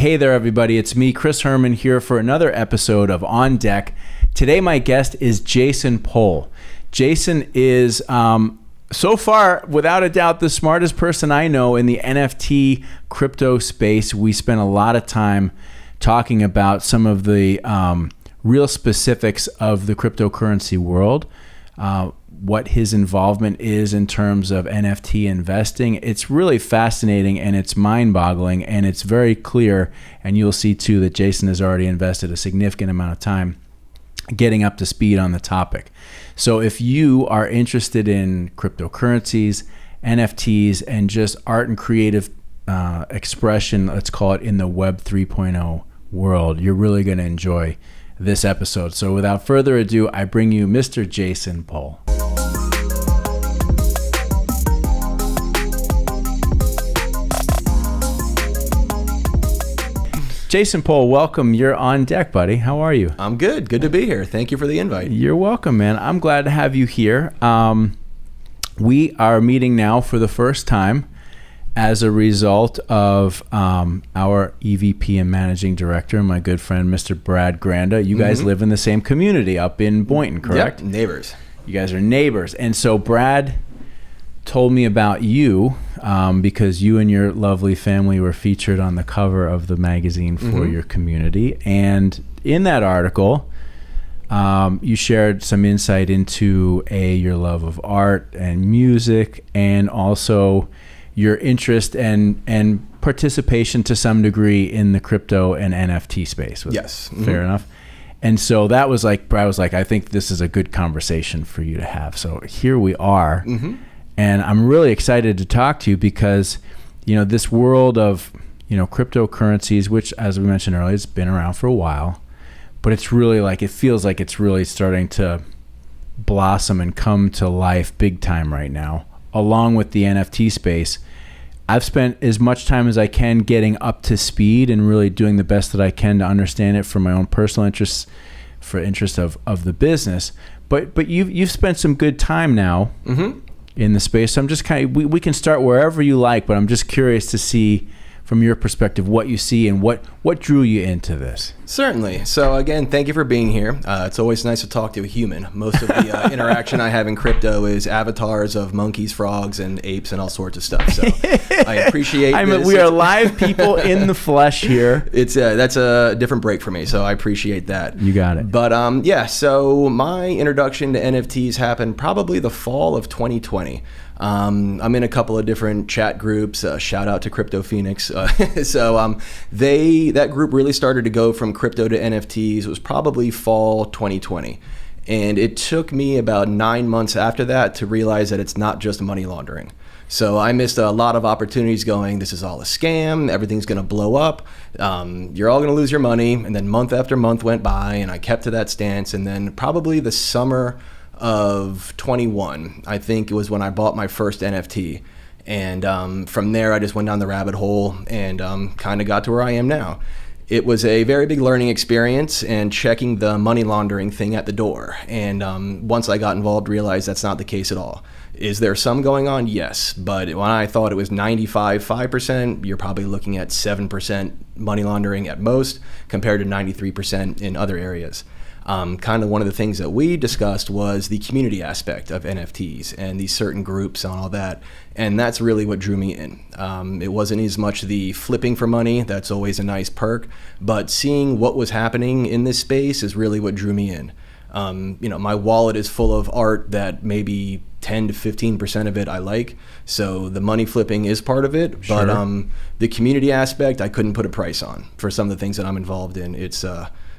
Hey there, everybody. It's me, Chris Herman, here for another episode of On Deck. Today, my guest is Jason Pohl. Jason is, so far, without a doubt, the smartest person I know in the NFT crypto space. We spent a lot of time talking about some of the real specifics of the cryptocurrency world, what his involvement is in terms of NFT investing. It's really fascinating and it's mind-boggling, and it's very clear, and you'll see too that Jason has already invested a significant amount of time getting up to speed on the topic. So if you are interested in cryptocurrencies, NFTs, and just art and creative expression, let's call it, in the Web 3.0 world, you're really going to enjoy this episode. So without further ado, I bring you Mr. Jason Pohl. Jason Pohl, welcome. You're on deck, buddy. How are you? I'm good. Good to be here. Thank you for the invite. You're welcome, man. I'm glad to have you here. We are meeting now for the first time as a result of our EVP and Managing Director, my good friend, Mr. Brad Granda. You guys live in the same community up in Boynton, correct? Yep, neighbors. You guys are neighbors. And so Brad told me about you because you and your lovely family were featured on the cover of the magazine for your community. And in that article, you shared some insight into your love of art and music, and also your interest and participation to some degree in the crypto and NFT space. Yes. Fair enough. And so that was like, Brad was like, I think this is a good conversation for you to have. So here we are. And I'm really excited to talk to you because, you know, this world of, you know, cryptocurrencies, which, as we mentioned earlier, it's been around for a while, but it's really like, it feels like it's really starting to blossom and come to life big time right now, along with the NFT space. I've spent as much time as I can getting up to speed and really doing the best that I can to understand it for my own personal interests, for interest of the business. But you've spent some good time now in the space. So I'm just kind of, we can start wherever you like, but I'm just curious to see from your perspective what you see and what drew you into this. Certainly. So again, thank you for being here. It's always nice to talk to a human. Most of the interaction I have in crypto is avatars of monkeys, frogs, and apes and all sorts of stuff. So I appreciate this. We are live people in the flesh here. It's that's a different break for me, so I appreciate that. You got it. But yeah, so my introduction to NFTs happened probably the fall of 2020. I'm in a couple of different chat groups. Shout out to Crypto Phoenix. So that group really started to go from crypto to NFTs. It was probably fall 2020. And it took me about 9 months after that to realize that it's not just money laundering. So I missed a lot of opportunities going, this is all a scam, everything's going to blow up, you're all going to lose your money. And then month after month went by, and I kept to that stance. And then probably the summer of 21, I think it was when I bought my first NFT. And from there, I just went down the rabbit hole and kind of got to where I am now. It was a very big learning experience and checking the money laundering thing at the door. And once I got involved, realized that's not the case at all. Is there some going on? Yes. But when I thought it was 5%, you're probably looking at 7% money laundering at most, compared to 93% in other areas. Kind of one of the things that we discussed was the community aspect of NFTs and these certain groups and all that. And that's really what drew me in. It wasn't as much the flipping for money. That's always a nice perk. But seeing what was happening in this space is really what drew me in. You know, my wallet is full of art that maybe 10 to 15% of it I like. So the money flipping is part of it. Sure. But the community aspect, I couldn't put a price on for some of the things that I'm involved in. It's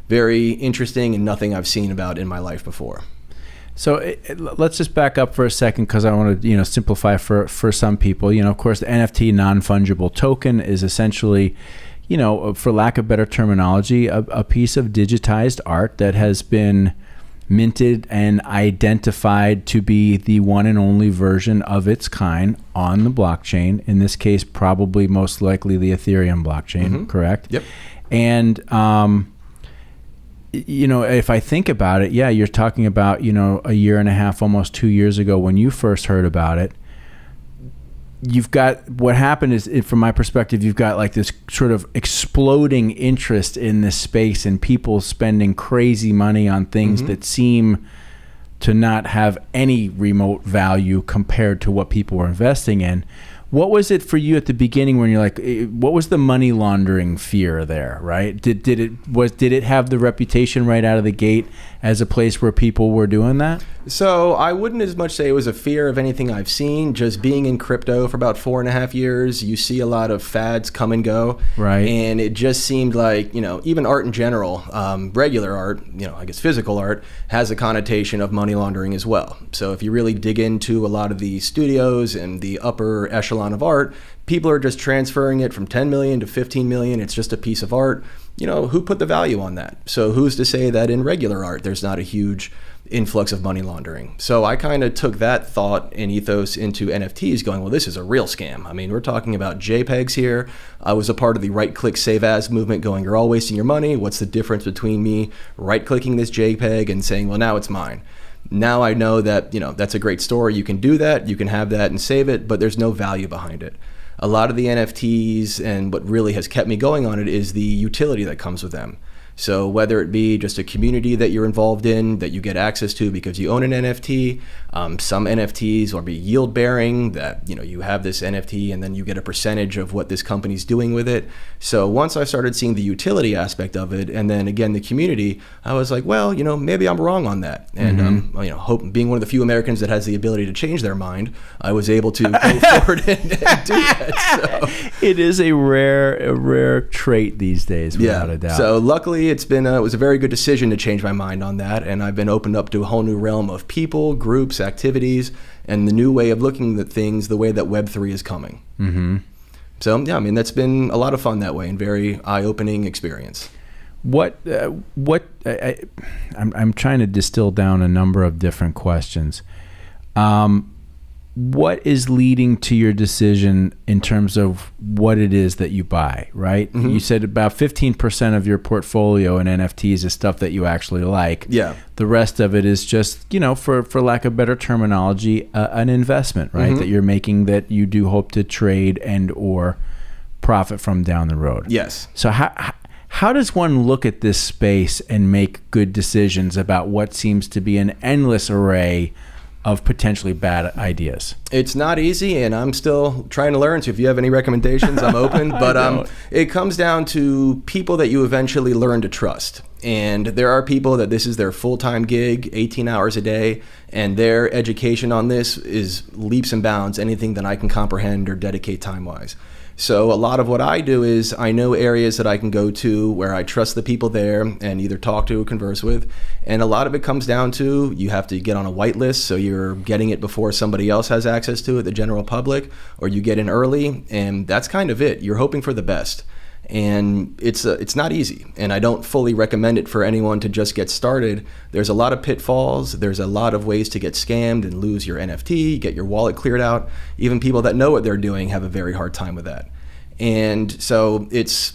very interesting and nothing I've seen about in my life before. So let's just back up for a second, because I want to, simplify for some people. Of course, the NFT non-fungible token is essentially, for lack of better terminology, a piece of digitized art that has been minted and identified to be the one and only version of its kind on the blockchain. In this case, probably most likely the Ethereum blockchain, correct? Yep. And if I think about it, yeah, you're talking about, a year and a half, almost 2 years ago when you first heard about it. you've got, what happened is, from my perspective, you've got like this sort of exploding interest in this space and people spending crazy money on things that seem to not have any remote value compared to what people were investing in. What was it for you at the beginning when you're like, what was the money laundering fear there, right? Did it have the reputation right out of the gate as a place where people were doing that? So I wouldn't as much say it was a fear of anything I've seen. Just being in crypto for about 4.5 years, you see a lot of fads come and go. Right. And it just seemed like, even art in general, regular art, I guess physical art, has a connotation of money laundering as well. So if you really dig into a lot of the studios and the upper echelon of art, people are just transferring it from 10 million to 15 million. It's just a piece of art. Who put the value on that? So who's to say that in regular art there's not a huge influx of money laundering? So I kind of took that thought and ethos into NFTs, going, well, this is a real scam. I mean, we're talking about JPEGs here. I was a part of the right-click save as movement, going, you're all wasting your money. What's the difference between me right-clicking this JPEG and saying, well, now it's mine? Now I know that, that's a great story. You can do that. You can have that and save it, but there's no value behind it. A lot of the NFTs, and what really has kept me going on it, is the utility that comes with them. So whether it be just a community that you're involved in that you get access to because you own an NFT, some NFTs will be yield bearing, that you have this NFT and then you get a percentage of what this company's doing with it. So once I started seeing the utility aspect of it, and then again the community, I was like, well, maybe I'm wrong on that. And being one of the few Americans that has the ability to change their mind, I was able to go forward and do that. So it is a rare trait these days, without a doubt. So luckily, it was a very good decision to change my mind on that, and I've been opened up to a whole new realm of people, groups, activities, and the new way of looking at things, the way that Web3 is coming. So that's been a lot of fun that way, and very eye-opening experience. I'm trying to distill down a number of different questions. What is leading to your decision in terms of what it is that you buy, right? You said about 15% of your portfolio in NFTs is stuff that you actually like. Yeah. The rest of it is just, for lack of better terminology, an investment, right? That you're making, that you do hope to trade and or profit from down the road. Yes. So how does one look at this space and make good decisions about what seems to be an endless array of potentially bad ideas? It's not easy, and I'm still trying to learn. So if you have any recommendations, I'm open. But it comes down to people that you eventually learn to trust. And there are people that this is their full-time gig, 18 hours a day, and their education on this is leaps and bounds anything that I can comprehend or dedicate time-wise. So a lot of what I do is I know areas that I can go to where I trust the people there and either talk to or converse with. And a lot of it comes down to you have to get on a white list, so you're getting it before somebody else has access to it, the general public, or you get in early, and that's kind of it. You're hoping for the best. And it's not easy, and I don't fully recommend it for anyone to just get started. There's a lot of pitfalls. There's a lot of ways to get scammed and lose your NFT, get your wallet cleared out. Even people that know what they're doing have a very hard time with that. And so it's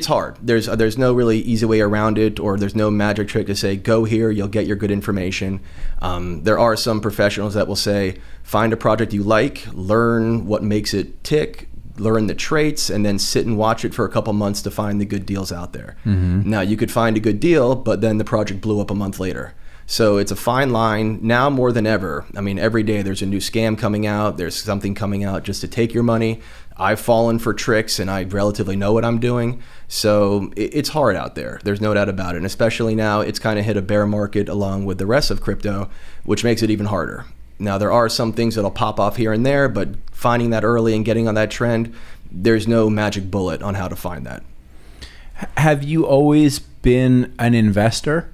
hard. There's no really easy way around it, or there's no magic trick to say, go here, you'll get your good information. There are some professionals that will say, find a project you like, learn what makes it tick, learn the traits, and then sit and watch it for a couple months to find the good deals out there. Now, you could find a good deal, but then the project blew up a month later. So it's a fine line now more than ever. I mean, every day there's a new scam coming out. There's something coming out just to take your money. I've fallen for tricks, and I relatively know what I'm doing. So it's hard out there. There's no doubt about it. And especially now, it's kind of hit a bear market along with the rest of crypto, which makes it even harder. Now, there are some things that'll pop off here and there, but finding that early and getting on that trend, there's no magic bullet on how to find that. Have you always been an investor?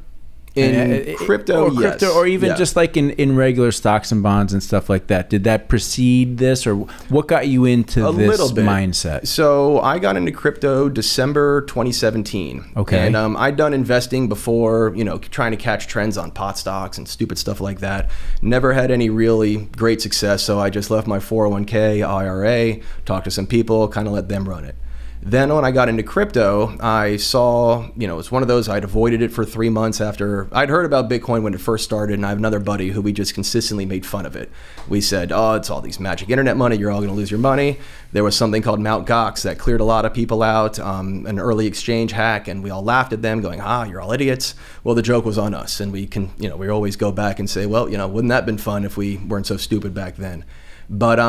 In crypto, yes. Or even just like in regular stocks and bonds and stuff like that. Did that precede this, or what got you into this mindset? So I got into crypto December 2017. Okay. And I'd done investing before, trying to catch trends on pot stocks and stupid stuff like that. Never had any really great success, so I just left my 401k, IRA, talked to some people, kind of let them run it. Then when I got into crypto, I saw, it's one of those, I'd avoided it for 3 months after I'd heard about Bitcoin when it first started. And I have another buddy who we just consistently made fun of it. We said, oh, it's all these magic internet money. You're all going to lose your money. There was something called Mt. Gox that cleared a lot of people out, an early exchange hack. And we all laughed at them going, you're all idiots. Well, the joke was on us. And we always go back and say, well, wouldn't that have been fun if we weren't so stupid back then? But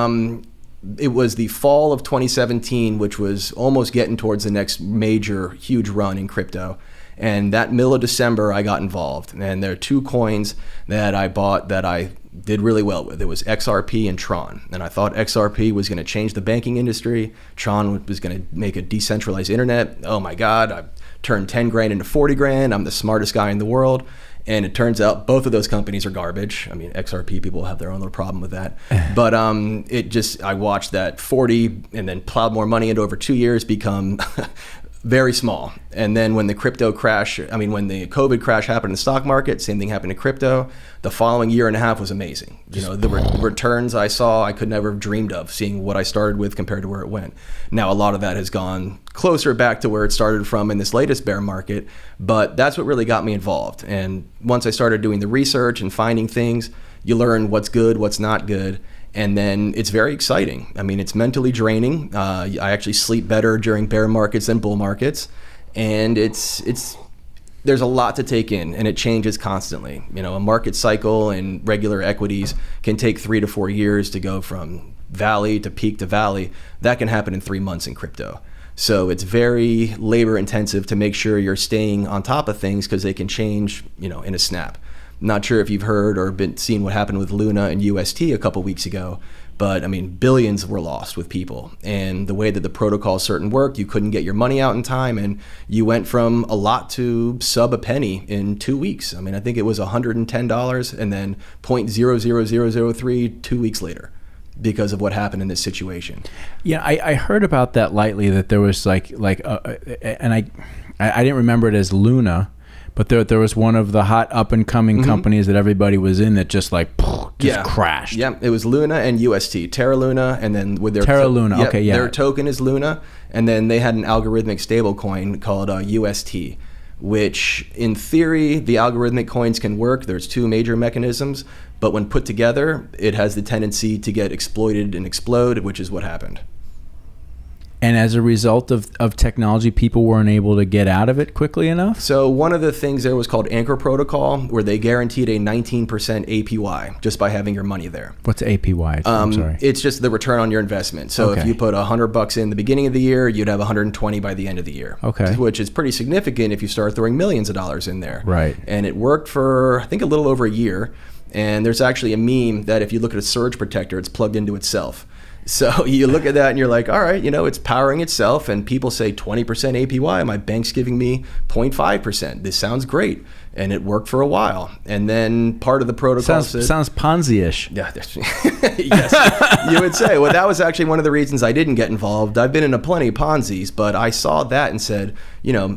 it was the fall of 2017, which was almost getting towards the next major, huge run in crypto. And that middle of December, I got involved. And there are 2 coins that I bought that I did really well with. It was XRP and Tron. And I thought XRP was going to change the banking industry. Tron was going to make a decentralized internet. Oh my God, I turned 10 grand into 40 grand. I'm the smartest guy in the world. And it turns out both of those companies are garbage. I mean, XRP people have their own little problem with that. But I watched that 40 and then plowed more money into over 2 years become very small. And then when the crypto crash, when the COVID crash happened in the stock market, same thing happened to crypto. The following year and a half was amazing. The returns I saw, I could never have dreamed of, seeing what I started with compared to where it went. Now, a lot of that has gone closer back to where it started from in this latest bear market, but that's what really got me involved. And once I started doing the research and finding things, you learn what's good, what's not good. And then it's very exciting. It's mentally draining. I actually sleep better during bear markets than bull markets. And there's a lot to take in, and it changes constantly. A market cycle in regular equities can take 3 to 4 years to go from valley to peak to valley. That can happen in 3 months in crypto. So it's very labor intensive to make sure you're staying on top of things because they can change, in a snap. Not sure if you've heard or seen what happened with Luna and UST a couple weeks ago, but billions were lost with people. And the way that the protocol certain worked, you couldn't get your money out in time, and you went from a lot to sub a penny in 2 weeks. I think it was $110 and then 0.00003 2 weeks later because of what happened in this situation. Yeah, I heard about that lightly, that there was and I didn't remember it as Luna, but there was one of the hot up and coming companies that everybody was in that just crashed. Yeah, it was Luna and UST, Terra Luna, and then with their Luna. Okay, yeah. Their token is Luna, and then they had an algorithmic stablecoin called UST, which in theory the algorithmic coins can work. There's 2 major mechanisms, but when put together, it has the tendency to get exploited and explode, which is what happened. And as a result of technology, people weren't able to get out of it quickly enough? So one of the things there was called Anchor Protocol, where they guaranteed a 19% APY just by having your money there. What's APY? I'm sorry. It's just the return on your investment. So if you put $100 in the beginning of the year, you'd have 120 by the end of the year. Okay. Which is pretty significant if you start throwing millions of dollars in there. Right. And it worked for, I think, a little over a year. And there's actually a meme that if you look at a surge protector, it's plugged into itself. So you look at that and you're like, all right, it's powering itself, and people say 20% APY, my bank's giving me 0.5%. This sounds great. And it worked for a while. And then part of the protocol sounds Ponzi-ish. Yeah, yes, you would say. Well, that was actually one of the reasons I didn't get involved. I've been in plenty of Ponzi's, but I saw that and said,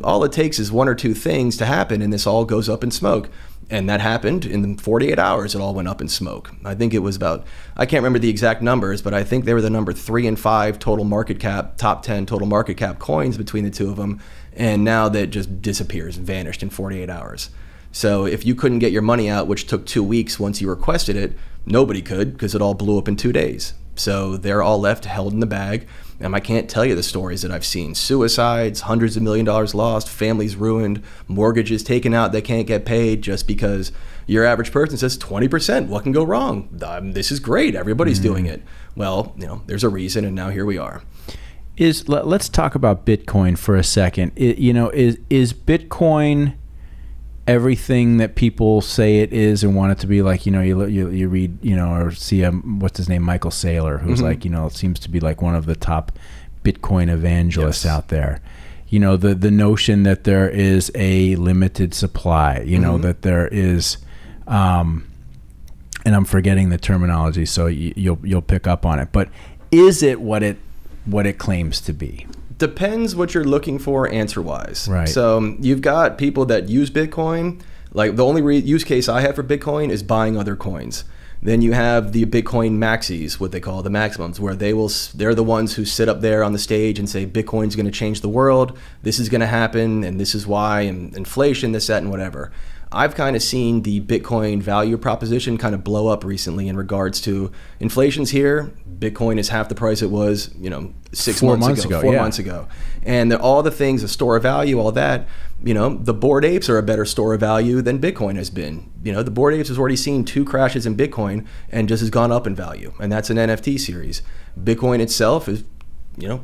all it takes is 1 or 2 things to happen, and this all goes up in smoke. And that happened in 48 hours. It all went up in smoke. I think it was I can't remember the exact numbers, but I think they were the number 3 and 5 total market cap, top 10 total market cap coins between the 2 of them. And now that just disappears, vanished in 48 hours. So if you couldn't get your money out, which took 2 weeks once you requested it, nobody could, because it all blew up in 2 days. So they're all left held in the bag. And I can't tell you the stories that I've seen. Suicides, hundreds of $millions lost, families ruined, mortgages taken out that can't get paid just because your average person says 20%. What can go wrong? This is great. Everybody's doing it. Well, there's a reason, and now here we are. Let's talk about Bitcoin for a second. Is Bitcoin everything that people say it is and want it to be? Like, you read, or see what's his name, Michael Saylor, who's seems to be like one of the top Bitcoin evangelists out there. The notion that there is a limited supply, that there is, and I'm forgetting the terminology, so you'll pick up on it. But is it what it claims to be? Depends what you're looking for answer-wise. Right. So you've got people that use Bitcoin. Like the only use case I have for Bitcoin is buying other coins. Then you have the Bitcoin maxis, what they call the maximums, where they're the ones who sit up there on the stage and say Bitcoin's going to change the world, this is going to happen, and this is why, and inflation, this, that, and whatever. I've kind of seen the Bitcoin value proposition kind of blow up recently in regards to inflation's here. Bitcoin is half the price it was, 4 months ago. And all the things, a store of value, all that, the Bored Apes are a better store of value than Bitcoin has been. The Bored Apes has already seen 2 crashes in Bitcoin and just has gone up in value. And that's an NFT series. Bitcoin itself is,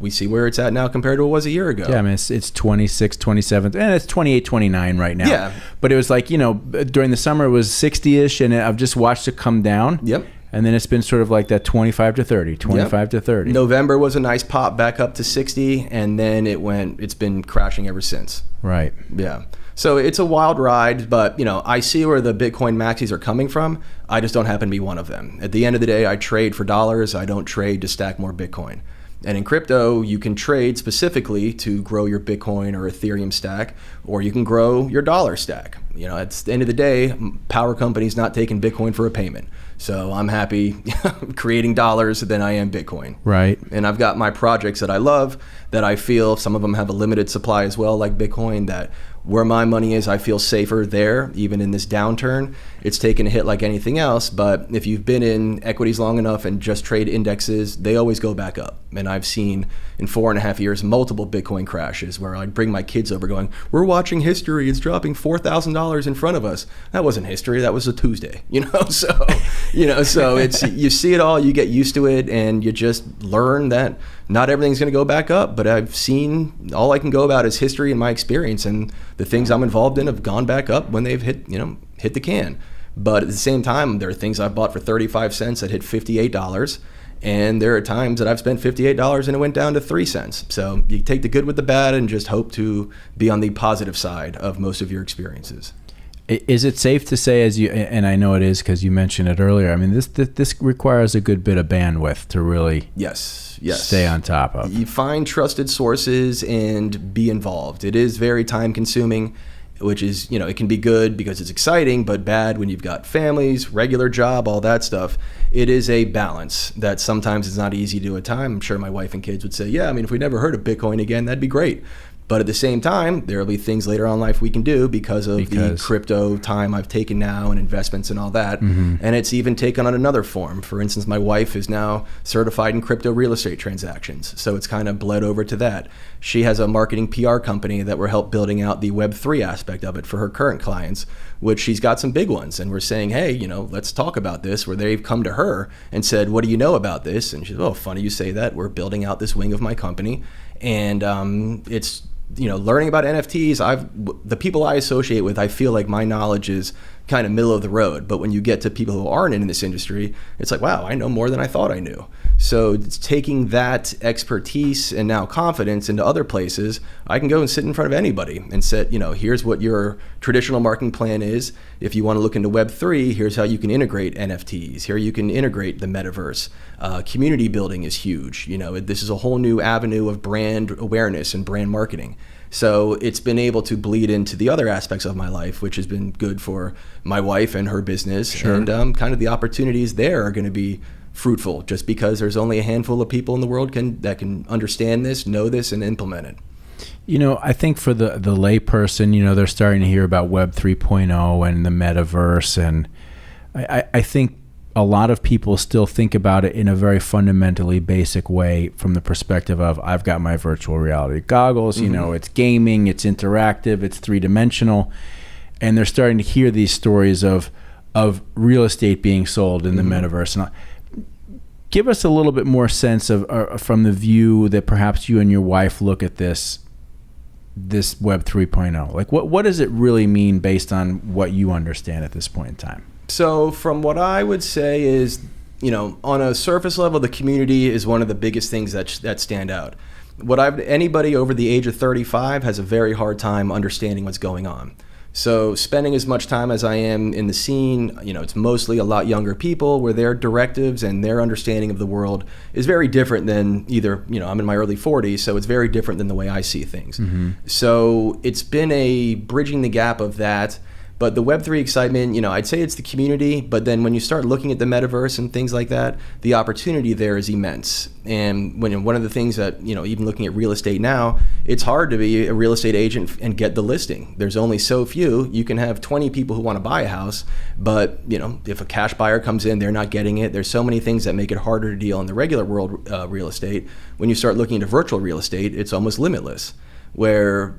we see where it's at now compared to what it was a year ago. Yeah, I mean, it's 26, 27, and it's 28, 29 right now. Yeah. But it was like, during the summer it was 60-ish, and I've just watched it come down. Yep. And then it's been sort of like that 25 to 30, 25 to 30. November was a nice pop back up to 60, and then it's been crashing ever since. Right. Yeah. So it's a wild ride, but I see where the Bitcoin maxis are coming from. I just don't happen to be one of them. At the end of the day, I trade for dollars. I don't trade to stack more Bitcoin. And in crypto, you can trade specifically to grow your Bitcoin or Ethereum stack, or you can grow your dollar stack. At the end of the day, power company's not taking Bitcoin for a payment. So I'm happy creating dollars than I am Bitcoin. Right. And I've got my projects that I love, that I feel some of them have a limited supply as well, like Bitcoin, that where my money is, I feel safer there, even in this downturn. It's taken a hit like anything else, but if you've been in equities long enough and just trade indexes, they always go back up. And I've seen in 4.5 years multiple Bitcoin crashes where I'd bring my kids over going, we're watching history, it's dropping $4,000 in front of us. That wasn't history, that was a Tuesday, so it's, you see it all, you get used to it, and you just learn that not everything's going to go back up, but I've seen, all I can go about is history and my experience, and the things I'm involved in have gone back up when they've hit the can. But at the same time, there are things I've bought for 35 cents that hit $58, and there are times that I've spent $58 and it went down to 3 cents. So you take the good with the bad and just hope to be on the positive side of most of your experiences. Is it safe to say, and I know it is because you mentioned it earlier, I mean, this requires a good bit of bandwidth to really stay on top of. You find trusted sources and be involved. It is very time consuming, which is, it can be good because it's exciting, but bad when you've got families, regular job, all that stuff. It is a balance that sometimes is not easy to do at time. I'm sure my wife and kids would say, yeah, I mean, if we never heard of Bitcoin again, that'd be great. But at the same time, there will be things later on in life we can do because the crypto time I've taken now and investments and all that. Mm-hmm. And it's even taken on another form. For instance, my wife is now certified in crypto real estate transactions. So it's kind of bled over to that. She has a marketing PR company that we're help building out the Web3 aspect of it for her current clients, which she's got some big ones. And we're saying, hey, let's talk about this, where they've come to her and said, what do you know about this? And she's, oh, funny you say that. We're building out this wing of my company. And it's, learning about NFTs, the people I associate with, I feel like my knowledge is kind of middle of the road. But when you get to people who aren't in this industry, it's like, wow, I know more than I thought I knew. So it's taking that expertise and now confidence into other places. I can go and sit in front of anybody and say, here's what your traditional marketing plan is. If you want to look into Web3, here's how you can integrate NFTs. Here you can integrate the metaverse. Community building is huge. This is a whole new avenue of brand awareness and brand marketing. So it's been able to bleed into the other aspects of my life, which has been good for my wife and her business. Sure. And kind of the opportunities there are going to be fruitful just because there's only a handful of people in the world that can understand this, know this, and implement it. I think for the lay person, they're starting to hear about Web 3.0 and the metaverse. And I think a lot of people still think about it in a very fundamentally basic way from the perspective of, I've got my virtual reality goggles, mm-hmm. It's gaming, it's interactive, it's 3-dimensional. And they're starting to hear these stories of real estate being sold in the mm-hmm. metaverse. And give us a little bit more sense of from the view that perhaps you and your wife look at this Web 3.0. Like, what does it really mean based on what you understand at this point in time? So from what I would say is, on a surface level, the community is one of the biggest things that stand out. Anybody over the age of 35 has a very hard time understanding what's going on. So spending as much time as I am in the scene, it's mostly a lot younger people where their directives and their understanding of the world is very different than either, I'm in my early 40s, so it's very different than the way I see things. Mm-hmm. So it's been a bridging the gap of that. But the Web3 excitement, I'd say it's the community, but then when you start looking at the metaverse and things like that, the opportunity there is immense. And one of the things that, even looking at real estate now, it's hard to be a real estate agent and get the listing. There's only so few. You can have 20 people who want to buy a house, but if a cash buyer comes in, they're not getting it. There's so many things that make it harder to deal in the regular world real estate. When you start looking into virtual real estate, it's almost limitless, where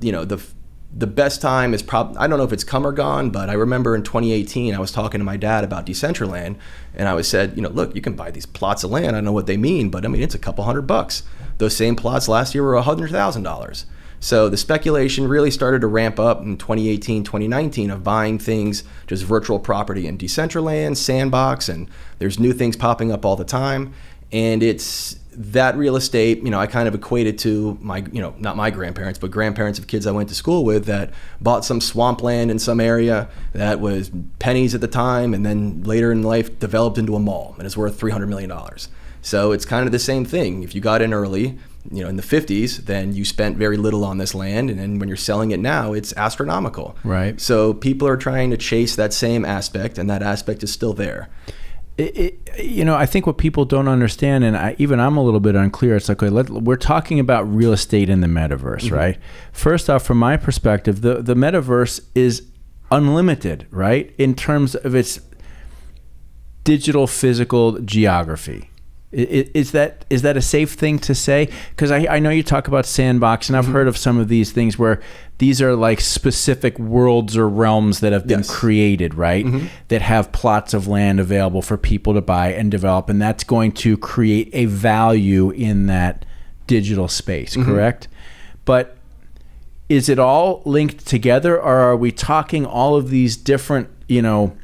the best time is probably, I don't know if it's come or gone, but I remember in 2018, I was talking to my dad about Decentraland, and I said, look, you can buy these plots of land. I don't know what they mean, but it's a couple $100. Those same plots last year were $100,000. So the speculation really started to ramp up in 2018, 2019 of buying things, just virtual property in Decentraland, Sandbox, and there's new things popping up all the time. And it's that real estate, I kind of equated to my, not my grandparents, but grandparents of kids I went to school with that bought some swampland in some area that was pennies at the time, and then later in life developed into a mall and is worth $300 million. So it's kind of the same thing. If you got in early, in the 50s, then you spent very little on this land, and then when you're selling it now, it's astronomical. Right. So people are trying to chase that same aspect, and that aspect is still there. I think what people don't understand, and I'm a little bit unclear. It's like, we're talking about real estate in the metaverse, mm-hmm. right? First off, from my perspective, the metaverse is unlimited, right? In terms of its digital physical geography. Is that a safe thing to say? Because I know you talk about Sandbox, and I've heard of some of these things where these are like specific worlds or realms that have been created, right? Mm-hmm. That have plots of land available for people to buy and develop, and that's going to create a value in that digital space, mm-hmm. correct? But is it all linked together, or are we talking all of these different, meta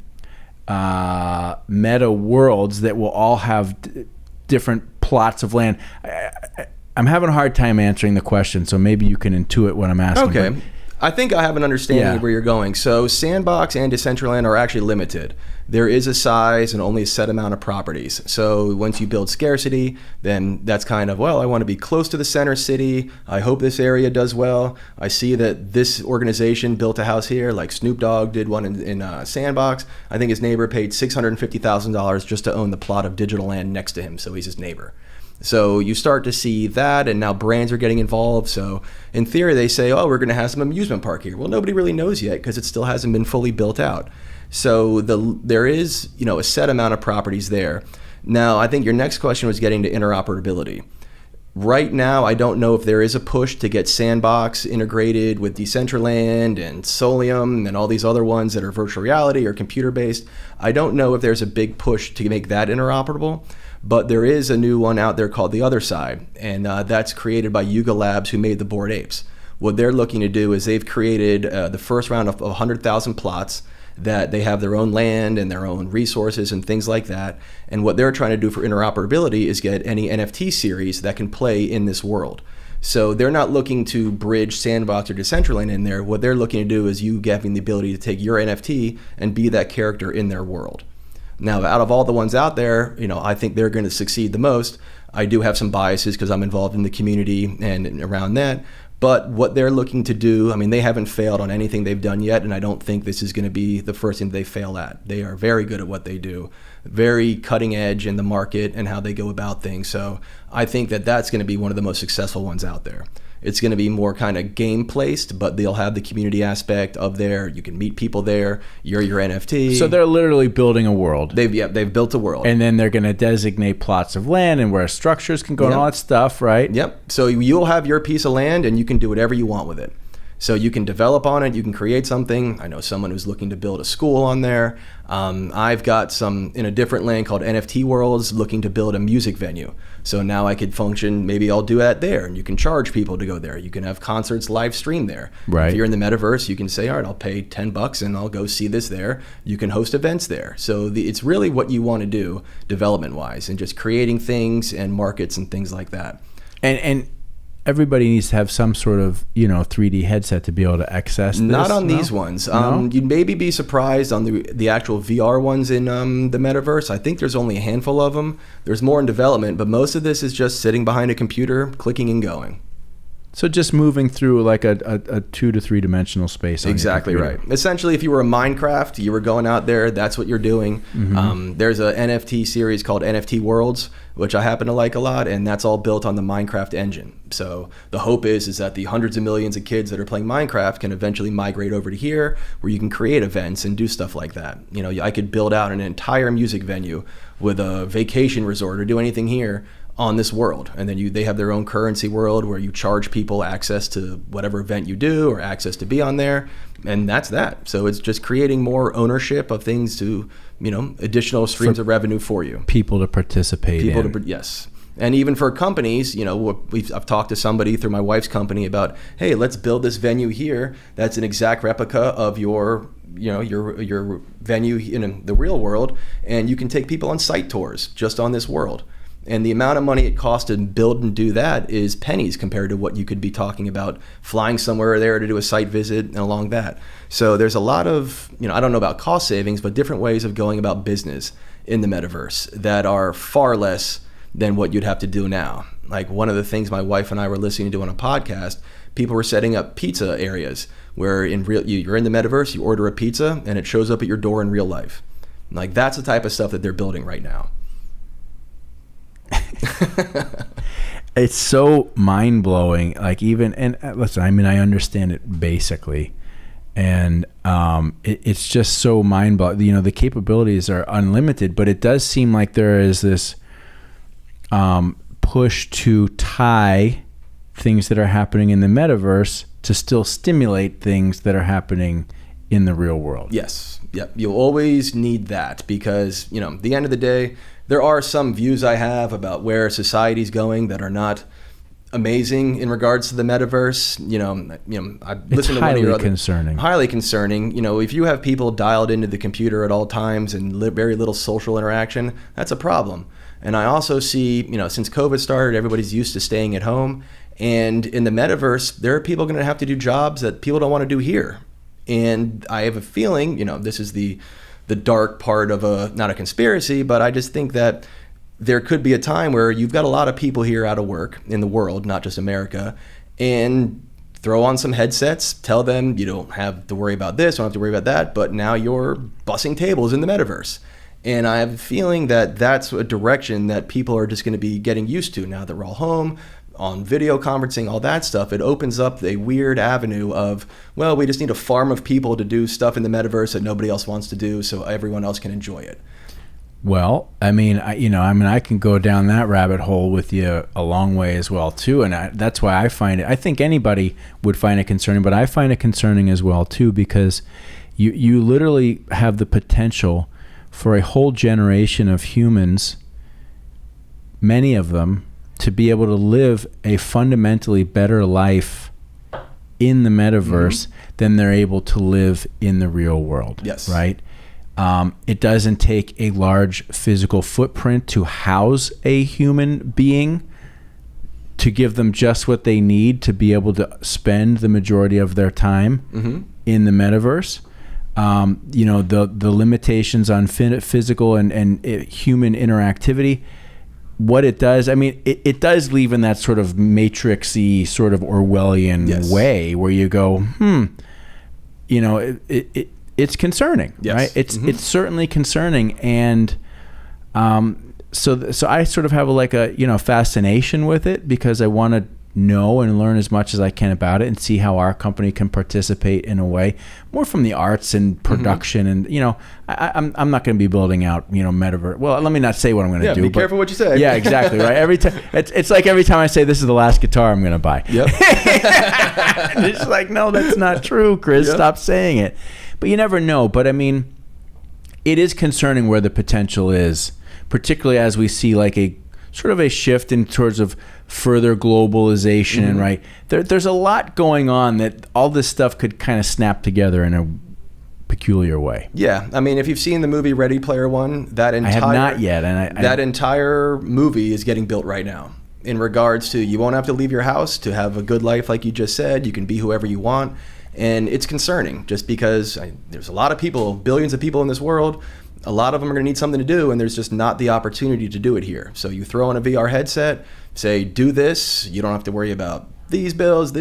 worlds that will all have different plots of land? I'm having a hard time answering the question, so maybe you can intuit what I'm asking. Okay. I think I have an understanding of where you're going. So Sandbox and Decentraland are actually limited. There is a size and only a set amount of properties. So once you build scarcity, then that's kind of, I want to be close to the center city. I hope this area does well. I see that this organization built a house here, like Snoop Dogg did one in Sandbox. I think his neighbor paid $650,000 just to own the plot of digital land next to him, so he's his neighbor. So you start to see that, and now brands are getting involved. So in theory, they say, we're going to have some amusement park here. Well, nobody really knows yet because it still hasn't been fully built out. So there is, a set amount of properties there. Now, I think your next question was getting to interoperability. Right now, I don't know if there is a push to get Sandbox integrated with Decentraland and Solium and all these other ones that are virtual reality or computer-based. I don't know if there's a big push to make that interoperable. But there is a new one out there called The Other Side, and that's created by Yuga Labs, who made the Bored Apes. What they're looking to do is they've created the first round of 100,000 plots that they have their own land and their own resources and things like that. And what they're trying to do for interoperability is get any NFT series that can play in this world. So they're not looking to bridge Sandbox or Decentraland in there. What they're looking to do is you having the ability to take your NFT and be that character in their world. Now, out of all the ones out there, I think they're going to succeed the most. I do have some biases because I'm involved in the community and around that. But what they're looking to do, they haven't failed on anything they've done yet, and I don't think this is going to be the first thing they fail at. They are very good at what they do, very cutting edge in the market and how they go about things. So I think that that's going to be one of the most successful ones out there. It's going to be more kind of game placed, but they'll have the community aspect of there. You can meet people there. You're your NFT. So they're literally building a world. They've built a world. And then they're going to designate plots of land and where structures can go and all that stuff, right? Yep. So you'll have your piece of land and you can do whatever you want with it. So you can develop on it, you can create something. I know someone who's looking to build a school on there. I've got some in a different land called NFT Worlds looking to build a music venue. So now I could function, maybe I'll do that there, and you can charge people to go there. You can have concerts live stream there. Right. If you're in the metaverse, you can say, all right, I'll pay $10 and I'll go see this there. You can host events there. So it's really what you want to do development-wise and just creating things and markets and things like that. And everybody needs to have some sort of 3D headset to be able to access this. Not on these ones. You'd maybe be surprised on the actual VR ones in the metaverse. I think there's only a handful of them. There's more in development, but most of this is just sitting behind a computer, clicking and going. So just moving through like a 2 to 3 dimensional space. Exactly right. Essentially, if you were a Minecraft, you were going out there, that's what you're doing. There's a NFT series called NFT Worlds, which I happen to like a lot, and that's all built on the Minecraft engine. So the hope is that the hundreds of millions of kids that are playing Minecraft can eventually migrate over to here, where you can create events and do stuff like that. You know, I could build out an entire music venue with a vacation resort or do anything here on this world, and then they have their own currency world where you charge people access to whatever event you do or access to be on there, and that's that. So it's just creating more ownership of things to, you know, additional streams of revenue for you. People to participate in. Yes. And even for companies, you know, I've talked to somebody through my wife's company about, hey, let's build this venue here that's an exact replica of your venue in the real world, and you can take people on site tours just on this world. And the amount of money it costs to build and do that is pennies compared to what you could be talking about flying somewhere there to do a site visit and along that. So there's a lot of, you know, I don't know about cost savings, but different ways of going about business in the metaverse that are far less than what you'd have to do now. Like one of the things my wife and I were listening to on a podcast, people were setting up pizza areas where you're in the metaverse, you order a pizza and it shows up at your door in real life. Like that's the type of stuff that they're building right now. It's so mind-blowing. Like even, and listen, I mean, I understand it basically, and it's just so mind-blowing. You know, the capabilities are unlimited, but it does seem like there is this push to tie things that are happening in the metaverse to still stimulate things that are happening in the real world. Yes. Yep. You'll always need that because, you know, at the end of the day, there are some views I have about where society's going that are not amazing in regards to the metaverse. You know, I listen to one of your other, concerning. Highly concerning. You know, if you have people dialed into the computer at all times and very little social interaction, that's a problem. And I also see, you know, since COVID started, everybody's used to staying at home. And in the metaverse, there are people going to have to do jobs that people don't want to do here. And I have a feeling, you know, this is the dark part of not a conspiracy, but I just think that there could be a time where you've got a lot of people here out of work in the world, not just America, and throw on some headsets, tell them you don't have to worry about this, don't have to worry about that, but now you're bussing tables in the metaverse. And I have a feeling that that's a direction that people are just going to be getting used to now that we're all home, on video conferencing, all that stuff. It opens up a weird avenue of, well, we just need a farm of people to do stuff in the metaverse that nobody else wants to do so everyone else can enjoy it. Well, I mean, I can go down that rabbit hole with you a long way as well, too. And that's why I find it, I think anybody would find it concerning, but I find it concerning as well, too, because you literally have the potential for a whole generation of humans, many of them, to be able to live a fundamentally better life in the metaverse than they're able to live in the real world. Yes. Right? It doesn't take a large physical footprint to house a human being to give them just what they need to be able to spend the majority of their time in the metaverse. You know, the limitations on physical and human interactivity. What it does, I mean, it does leave in that sort of matrixy, sort of Orwellian way where you go, you know, it's concerning, right? It's certainly concerning, and so I sort of have a fascination with it because I want to know and learn as much as I can about it and see how our company can participate in a way more from the arts and production. And, you know, I'm not going to be building out, you know, metaverse. Well, let me not say what I'm going to do. Be careful what you say. Yeah, exactly. Right. Every time it's like every time I say this is the last guitar I'm going to buy. Yep. It's like, no, that's not true, Chris. Yep. Stop saying it. But you never know. But I mean, it is concerning where the potential is, particularly as we see like a sort of a shift in towards of further globalization, and right there's a lot going on that all this stuff could kind of snap together in a peculiar way. Yeah, I mean, if you've seen the movie Ready Player One, that entire I have not yet, and that entire movie is getting built right now. In regards to, you won't have to leave your house to have a good life, like you just said. You can be whoever you want, and it's concerning just because there's a lot of people, billions of people in this world. A lot of them are going to need something to do, and there's just not the opportunity to do it here. So you throw in a VR headset, say, do this. You don't have to worry about these bills,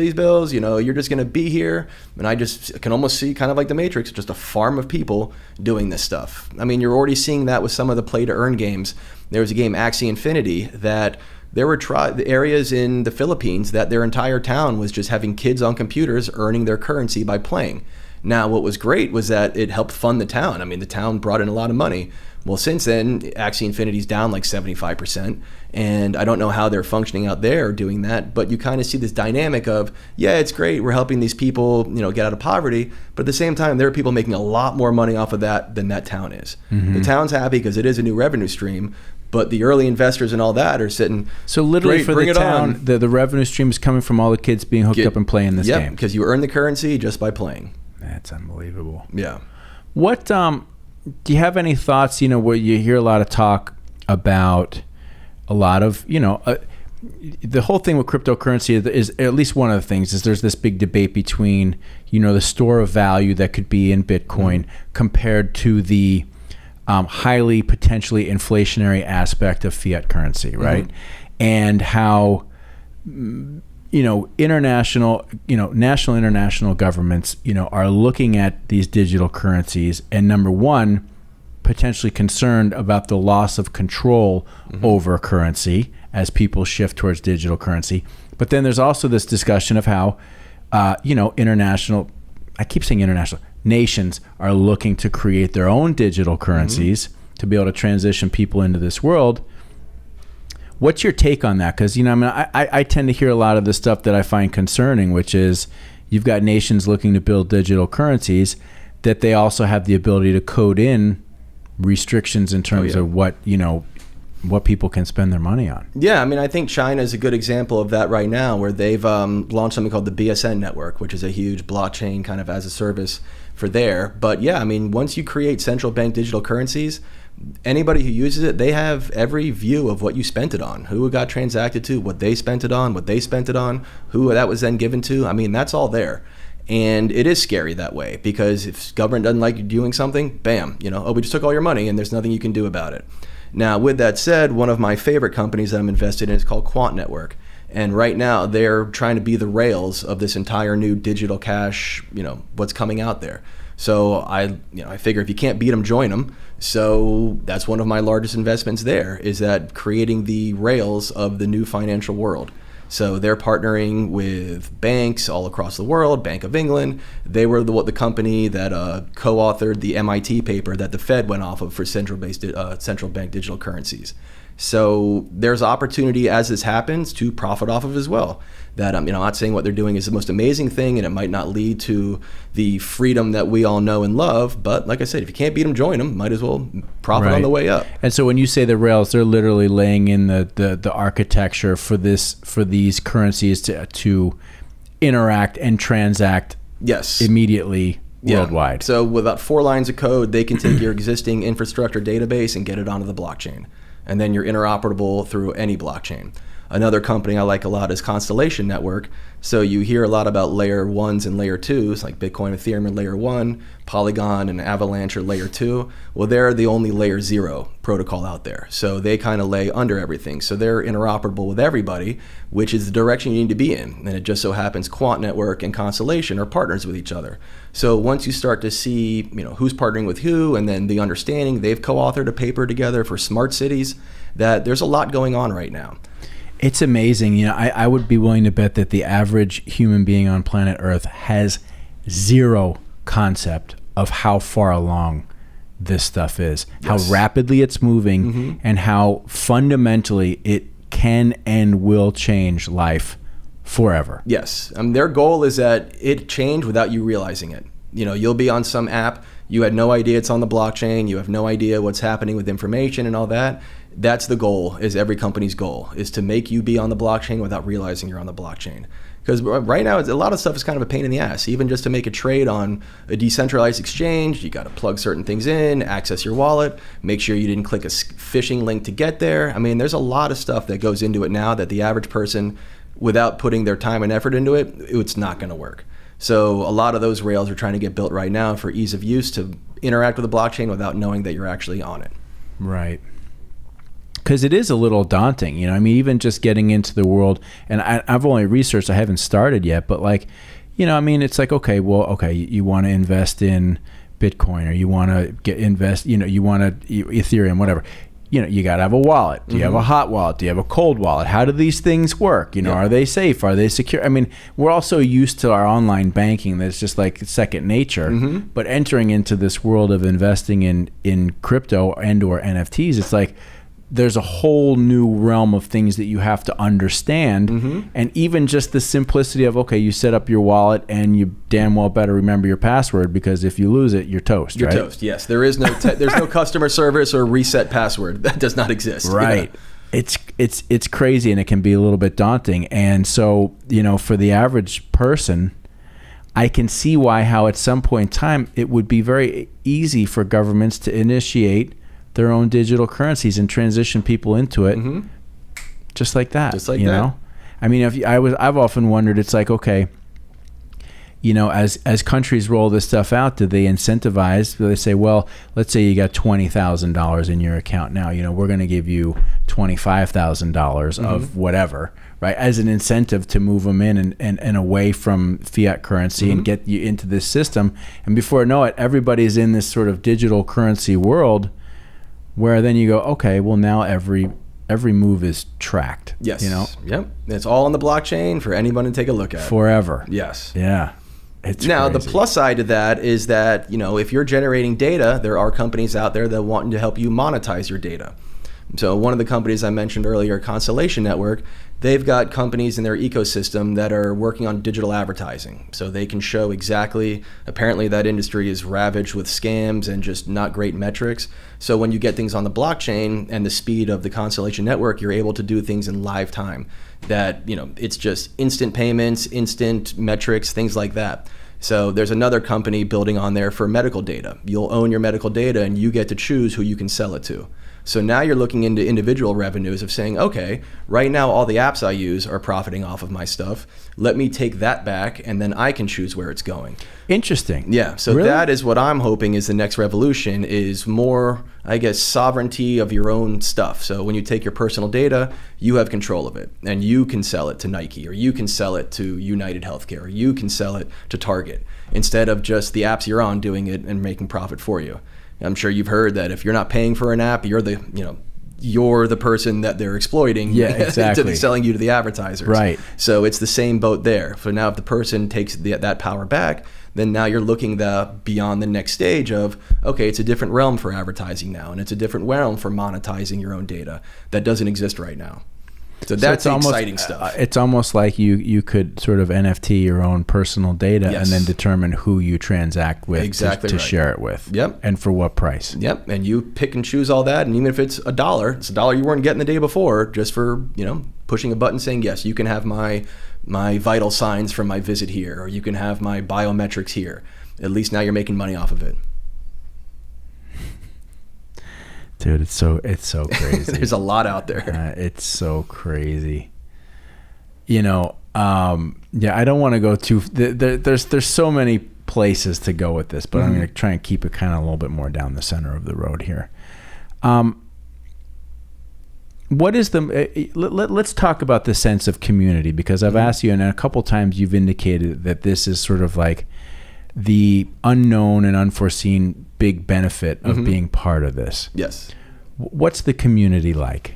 you're just going to be here. And I just can almost see, kind of like the Matrix, just a farm of people doing this stuff. I mean, you're already seeing that with some of the play to earn games. There was a game, Axie Infinity, that there were areas in the Philippines that their entire town was just having kids on computers earning their currency by playing. Now, what was great was that it helped fund the town. I mean, the town brought in a lot of money. Well, since then, Axie Infinity's down like 75%, and I don't know how they're functioning out there doing that, but you kind of see this dynamic of, yeah, it's great, we're helping these people, get out of poverty, but at the same time, there are people making a lot more money off of that than that town is. Mm-hmm. The town's happy because it is a new revenue stream, but the early investors and all that are sitting. So literally for the town, the revenue stream is coming from all the kids being hooked up and playing this game. Because you earn the currency just by playing. That's unbelievable. Yeah. What do you have any thoughts? Where you hear a lot of talk about a lot of the whole thing with cryptocurrency is at least one of the things is there's this big debate between the store of value that could be in Bitcoin compared to the highly potentially inflationary aspect of fiat currency, right? Mm-hmm. And how national international governments, are looking at these digital currencies and number one, potentially concerned about the loss of control over currency as people shift towards digital currency. But then there's also this discussion of how, nations are looking to create their own digital currencies to be able to transition people into this world. What's your take on that? Because, I tend to hear a lot of the stuff that I find concerning, which is you've got nations looking to build digital currencies that they also have the ability to code in restrictions in terms of what people can spend their money on. Yeah, I think China is a good example of that right now, where they've launched something called the BSN network, which is a huge blockchain kind of as a service for there. But yeah, once you create central bank digital currencies, anybody who uses it, they have every view of what you spent it on, who it got transacted to, what they spent it on, who that was then given to. That's all there. And it is scary that way, because if government doesn't like you doing something, bam, we just took all your money and there's nothing you can do about it. Now, with that said, one of my favorite companies that I'm invested in is called Quant Network. And right now they're trying to be the rails of this entire new digital cash, what's coming out there. So I figure if you can't beat them, join them. So that's one of my largest investments there, is that creating the rails of the new financial world. So they're partnering with banks all across the world, Bank of England. They were the company that co-authored the MIT paper that the Fed went off of for central bank digital currencies. So there's opportunity as this happens to profit off of as well. That I'm not saying what they're doing is the most amazing thing, and it might not lead to the freedom that we all know and love. But like I said, if you can't beat them, join them. Might as well profit on the way up. And so when you say the rails, they're literally laying in the architecture for these currencies to interact and transact. Yes. Immediately. Worldwide. So with about 4 lines of code, they can take your existing infrastructure database and get it onto the blockchain. And then you're interoperable through any blockchain. Another company I like a lot is Constellation Network. So you hear a lot about layer 1s and layer 2s, like Bitcoin, Ethereum are layer 1, Polygon and Avalanche are layer 2. Well, they're the only layer 0 protocol out there. So they kind of lay under everything. So they're interoperable with everybody, which is the direction you need to be in. And it just so happens Quant Network and Constellation are partners with each other. So once you start to see, who's partnering with who, and then the understanding, they've co-authored a paper together for smart cities, that there's a lot going on right now. It's amazing. I would be willing to bet that the average human being on planet Earth has zero concept of how far along this stuff is, yes. How rapidly it's moving, and how fundamentally it can and will change life forever. Yes. Their goal is that it change without you realizing it. You'll be on some app, you had no idea it's on the blockchain, you have no idea what's happening with information and all that. That's the goal, is every company's goal, is to make you be on the blockchain without realizing you're on the blockchain. Because right now, a lot of stuff is kind of a pain in the ass. Even just to make a trade on a decentralized exchange, you got to plug certain things in, access your wallet, make sure you didn't click a phishing link to get there. There's a lot of stuff that goes into it now that the average person, without putting their time and effort into it, it's not going to work. So a lot of those rails are trying to get built right now for ease of use to interact with the blockchain without knowing that you're actually on it. Right. because it is a little daunting, you know. I mean, even just getting into the world, and I've only researched, I haven't started yet, but like, you know, I mean, it's like, okay, you want to invest in Bitcoin, or you want to invest, you know, you want to Ethereum, whatever. You know, you got to have a wallet. Do you have a hot wallet? Do you have a cold wallet? How do these things work? You know, are they safe? Are they secure? I mean, we're all so used to our online banking that it's just like second nature. But entering into this world of investing in crypto and or NFTs, it's like there's a whole new realm of things that you have to understand. And even just the simplicity of, okay, you set up your wallet and you damn well better remember your password, because if you lose it, you're toast, You're right? toast, yes. There is no there's no customer service or reset password. That does not exist. Right. It's crazy, and it can be a little bit daunting. And so, you know, for the average person, I can see how at some point in time it would be very easy for governments to initiate their own digital currencies and transition people into it, just like that. Just like you that. know, I mean, I've often wondered. It's like, okay, you know, as countries roll this stuff out, do they incentivize? Do they say, well, let's say you got $20,000 in your account now. You know, we're going to give you $25,000 of whatever, right, as an incentive to move them in and away from fiat currency and get you into this system. And before I know it, everybody's in this sort of digital currency world, where then you go, okay, well, now every move is tracked. Yes. You know? Yep. It's all on the blockchain for anyone to take a look at. Forever. Yes. Yeah. It's now, crazy. the plus side to that is that, you know, if you're generating data, there are companies out there that want to help you monetize your data. So one of the companies I mentioned earlier, Constellation Network, they've got companies in their ecosystem that are working on digital advertising. So they can show exactly, apparently that industry is ravaged with scams and just not great metrics. So when you get things on the blockchain and the speed of the Constellation Network, you're able to do things in live time that, you know, it's just instant payments, instant metrics, things like that. So there's another company building on there for medical data. You'll own your medical data and you get to choose who you can sell it to. So now you're looking into individual revenues of saying, okay, right now all the apps I use are profiting off of my stuff. Let me take that back, and then I can choose where it's going. Interesting. Yeah, so Really? that is what I'm hoping is the next revolution, is more, I guess, sovereignty of your own stuff. So when you take your personal data, you have control of it, and you can sell it to Nike, or you can sell it to United Healthcare, or you can sell it to Target, instead of just the apps you're on doing it and making profit for you. I'm sure you've heard that if you're not paying for an app, you're the person that they're exploiting. Yeah, exactly. Selling you to the advertisers. Right. So it's the same boat there. So now if the person takes that power back, then now you're looking beyond the next stage of, okay, it's a different realm for advertising now, and it's a different realm for monetizing your own data that doesn't exist right now. So that's exciting stuff. It's almost like you could sort of NFT your own personal data, Yes. and then determine who you transact with to right. share it with. Yep. And for what price. Yep, and you pick and choose all that, and even if it's $1, it's $1 you weren't getting the day before, just for, you know, pushing a button saying, yes, you can have my vital signs from my visit here, or you can have my biometrics here. At least now you're making money off of it. Dude, it's so crazy. There's a lot out there. It's so crazy. You know, yeah, I don't want to go too. There's so many places to go with this, but I'm going to try and keep it kind of a little bit more down the center of the road here. What is let's talk about the sense of community, because I've asked you, and a couple times you've indicated that this is sort of like the unknown and unforeseen big benefit of being part of this. Yes. What's the community like?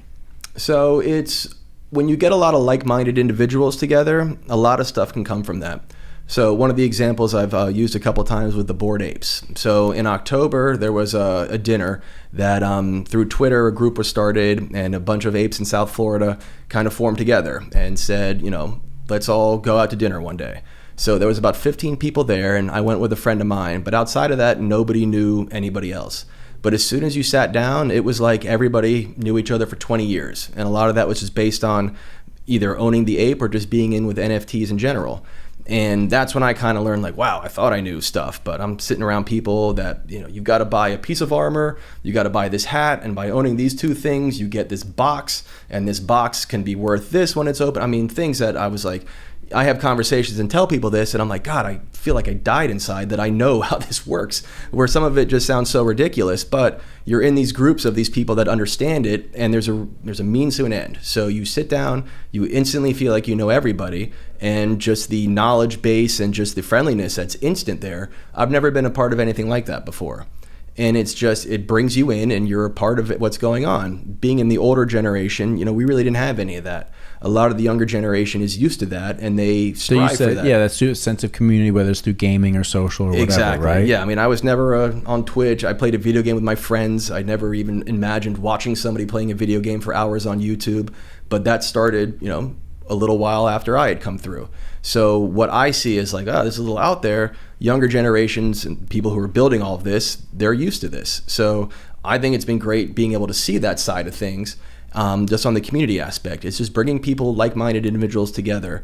So it's when you get a lot of like-minded individuals together, a lot of stuff can come from that. So one of the examples I've used a couple times with the Bored Apes. So in October, there was a dinner that through Twitter, a group was started, and a bunch of apes in South Florida kind of formed together and said, you know, let's all go out to dinner one day. So there was about 15 people there, and I went with a friend of mine. But outside of that, nobody knew anybody else. But as soon as you sat down, it was like everybody knew each other for 20 years. And a lot of that was just based on either owning the ape or just being in with NFTs in general. And that's when I kind of learned, like, wow, I thought I knew stuff, but I'm sitting around people that, you know, you've got to buy a piece of armor, you got to buy this hat, and by owning these two things, you get this box, and this box can be worth this when it's open. I mean, things that I was like, I have conversations and tell people this, and I'm like, God, I feel like I died inside that I know how this works, where some of it just sounds so ridiculous, but you're in these groups of these people that understand it, and there's a means to an end. So you sit down, you instantly feel like you know everybody, and just the knowledge base and just the friendliness that's instant there. I've never been a part of anything like that before. And it's just, it brings you in and you're a part of it, what's going on. Being in the older generation, we really didn't have any of that. A lot of the younger generation is used to that, and they strive for that. Yeah, that's a sense of community, whether it's through gaming or social or whatever, exactly. Right? Yeah, I mean, I was never on Twitch. I played a video game with my friends. I never even imagined watching somebody playing a video game for hours on YouTube. But that started, a little while after I had come through. So what I see is like, this is a little out there. Younger generations and people who are building all of this, they're used to this. So I think it's been great being able to see that side of things, just on the community aspect. It's just bringing people, like-minded individuals together,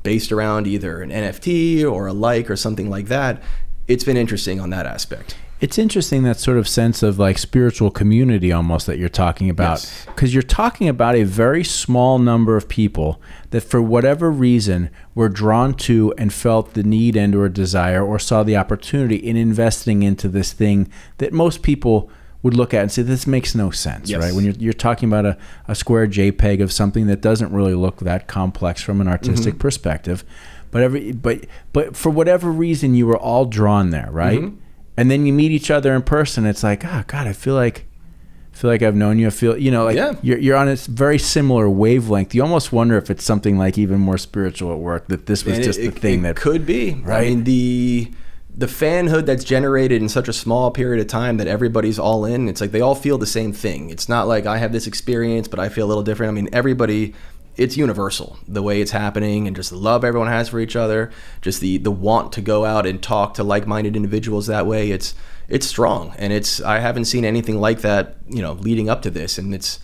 based around either an NFT or a like or something like that. It's been interesting on that aspect. It's interesting, that sort of sense of like spiritual community almost that you're talking about, because you're talking about a very small number of people that for whatever reason were drawn to and felt the need and or desire or saw the opportunity in investing into this thing that most people would look at and say, this makes no sense, right? When you're talking about a square JPEG of something that doesn't really look that complex from an artistic perspective, but for whatever reason you were all drawn there, right? And then you meet each other in person. It's like, oh God, I feel like I've known you. I feel, you're on a very similar wavelength. You almost wonder if it's something like even more spiritual at work, that this was just the thing that could be, right? I mean, the fanhood that's generated in such a small period of time that everybody's all in. It's like they all feel the same thing. It's not like I have this experience, but I feel a little different. I mean, everybody. It's universal, the way it's happening, and just the love everyone has for each other, just the want to go out and talk to like-minded individuals that way. It's strong, and I haven't seen anything like that, leading up to this. And it's,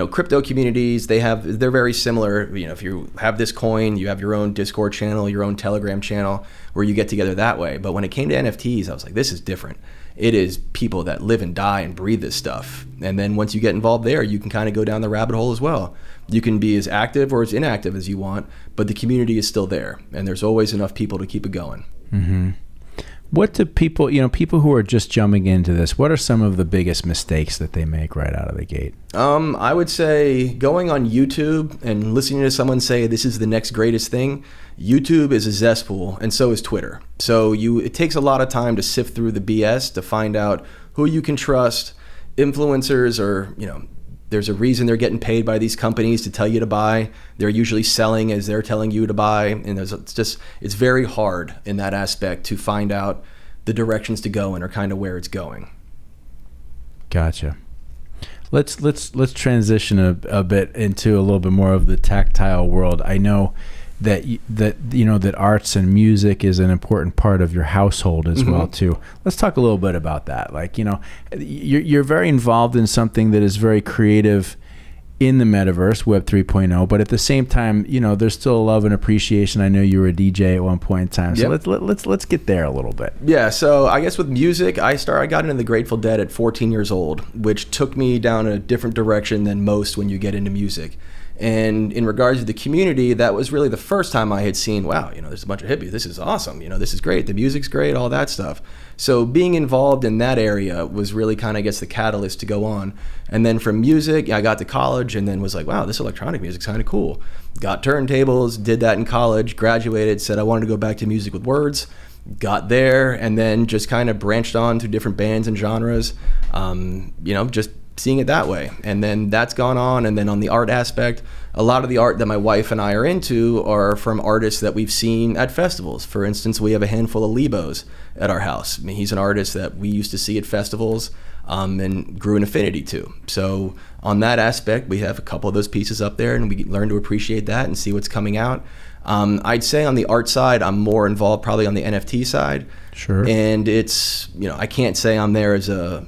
crypto communities, they're very similar. If you have this coin, you have your own Discord channel, your own Telegram channel, where you get together that way. But when it came to NFTs, I was like, this is different. It is people that live and die and breathe this stuff. And then once you get involved there, you can kind of go down the rabbit hole as well. You can be as active or as inactive as you want, but the community is still there, and there's always enough people to keep it going. Mm-hmm. What do people, people who are just jumping into this, what are some of the biggest mistakes that they make right out of the gate? I would say going on YouTube and listening to someone say this is the next greatest thing. YouTube is a cesspool, and so is Twitter. So it takes a lot of time to sift through the BS to find out who you can trust. Influencers are, there's a reason they're getting paid by these companies to tell you to buy. They're usually selling as they're telling you to buy. And it's very hard in that aspect to find out the directions to go in or kind of where it's going. Gotcha. Let's transition a bit into a little bit more of the tactile world. I know that arts and music is an important part of your household as well too. Let's talk a little bit about that. Like, you're very involved in something that is very creative in the metaverse, Web 3.0, but at the same time, there's still a love and appreciation. I know you were a DJ at one point in time, so let's get there a little bit. Yeah, so I guess with music, I got into the Grateful Dead at 14 years old, which took me down a different direction than most when you get into music. And in regards to the community, that was really the first time I had seen, wow, there's a bunch of hippies. This is awesome. This is great. The music's great, all that stuff. So being involved in that area was really kind of the catalyst to go on. And then from music, I got to college and then was like, wow, this electronic music's kind of cool. Got turntables, did that in college, graduated, said I wanted to go back to music with words. Got there, and then just kind of branched on to different bands and genres, just seeing it that way. And then that's gone on. And then on the art aspect, a lot of the art that my wife and I are into are from artists that we've seen at festivals. For instance, we have a handful of Lebos at our house. I mean, he's an artist that we used to see at festivals and grew an affinity to. So on that aspect, we have a couple of those pieces up there, and we learn to appreciate that and see what's coming out. I'd say on the art side, I'm more involved probably on the NFT side. Sure. And it's, I can't say I'm there as a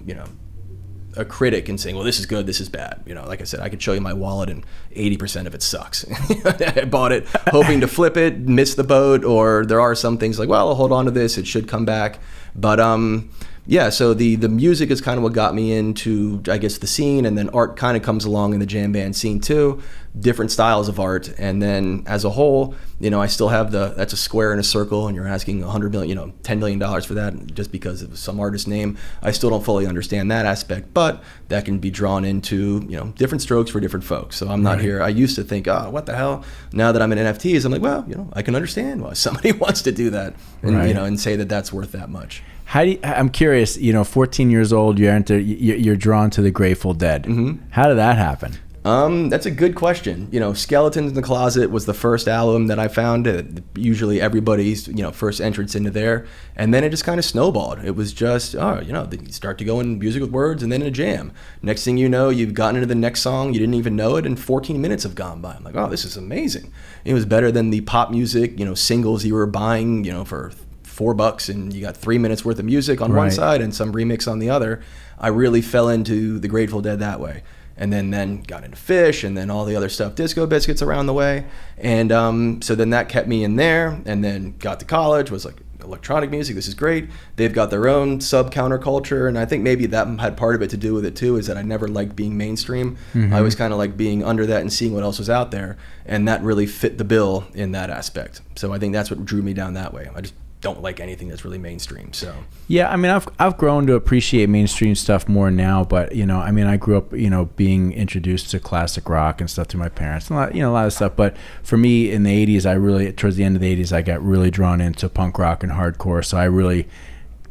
critic and saying, well, this is good, this is bad. Like I said, I could show you my wallet and 80% of it sucks. I bought it hoping to flip it, miss the boat, or there are some things like, well, I'll hold on to this, it should come back. But so the music is kind of what got me into, I guess, the scene, and then art kind of comes along in the jam band scene too. different styles of art. And then as a whole, I still have that's a square and a circle, and you're asking $100 million, $10 million for that just because of some artist's name. I still don't fully understand that aspect, but that can be drawn into, different strokes for different folks. So I'm not here. I used to think, oh, what the hell? Now that I'm in NFTs, I'm like, well, I can understand why somebody wants to do that, and and say that that's worth that much. I'm curious, 14 years old, you're drawn to the Grateful Dead. Mm-hmm. How did that happen? That's a good question. Skeletons in the Closet was the first album that I found. Usually everybody's, first entrance into there. And then it just kind of snowballed. It was just, you start to go in music with words and then in a jam. Next thing you know, you've gotten into the next song. You didn't even know it, and 14 minutes have gone by. I'm like, oh, this is amazing. It was better than the pop music, singles you were buying, for $4, and you got 3 minutes worth of music on one side and some remix on the other. I really fell into the Grateful Dead that way. And then got into Fish, and then all the other stuff, Disco Biscuits around the way. And so then that kept me in there, and then got to college, was like, electronic music, this is great. They've got their own sub-counterculture, and I think maybe that had part of it to do with it too, is that I never liked being mainstream. Mm-hmm. I was kind of like being under that and seeing what else was out there, and that really fit the bill in that aspect. So I think that's what drew me down that way. I just don't like anything that's really mainstream. So yeah, I mean, I've grown to appreciate mainstream stuff more now, but I grew up being introduced to classic rock and stuff through my parents, and a lot of stuff. But for me in the 80s, towards the end of the 80s, I got really drawn into punk rock and hardcore. So I really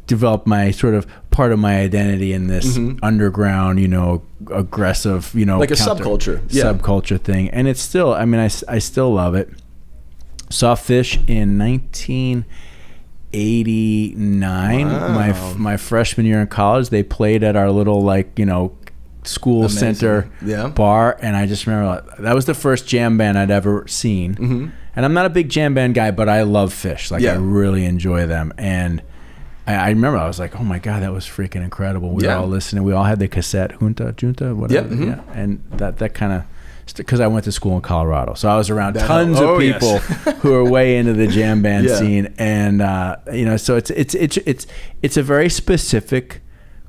developed my sort of part of my identity in this underground, aggressive, like a subculture thing. And it's still, I still love it. Saw Fish in 1989, my freshman year in college. They played at our little school center bar, and I just remember that was the first jam band I'd ever seen. Mm-hmm. And I'm not a big jam band guy, but I love Fish. I really enjoy them. And I remember I was like, oh my God, that was freaking incredible. We were all listening. We all had the cassette, Junta, whatever. Yeah, mm-hmm. Yeah. And that kind of, because I went to school in Colorado, so I was around tons of people who are way into the jam band scene, and so it's a very specific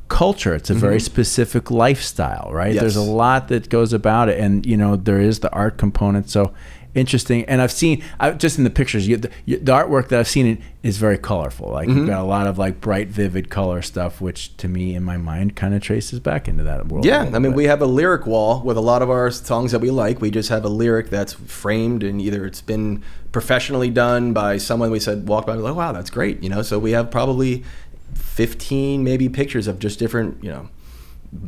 culture. It's a very specific lifestyle, right? Yes. There's a lot that goes about it, and there is the art component. So interesting. And I've seen just in the pictures, the artwork that I've seen is very colorful. You've got a lot of bright, vivid color stuff, which to me, in my mind, kind of traces back into that world. Yeah, I mean, we have a lyric wall with a lot of our songs that we like. We just have a lyric that's framed, and either it's been professionally done by someone we said walk by, like, wow, that's great. So we have probably 15 maybe pictures of just different,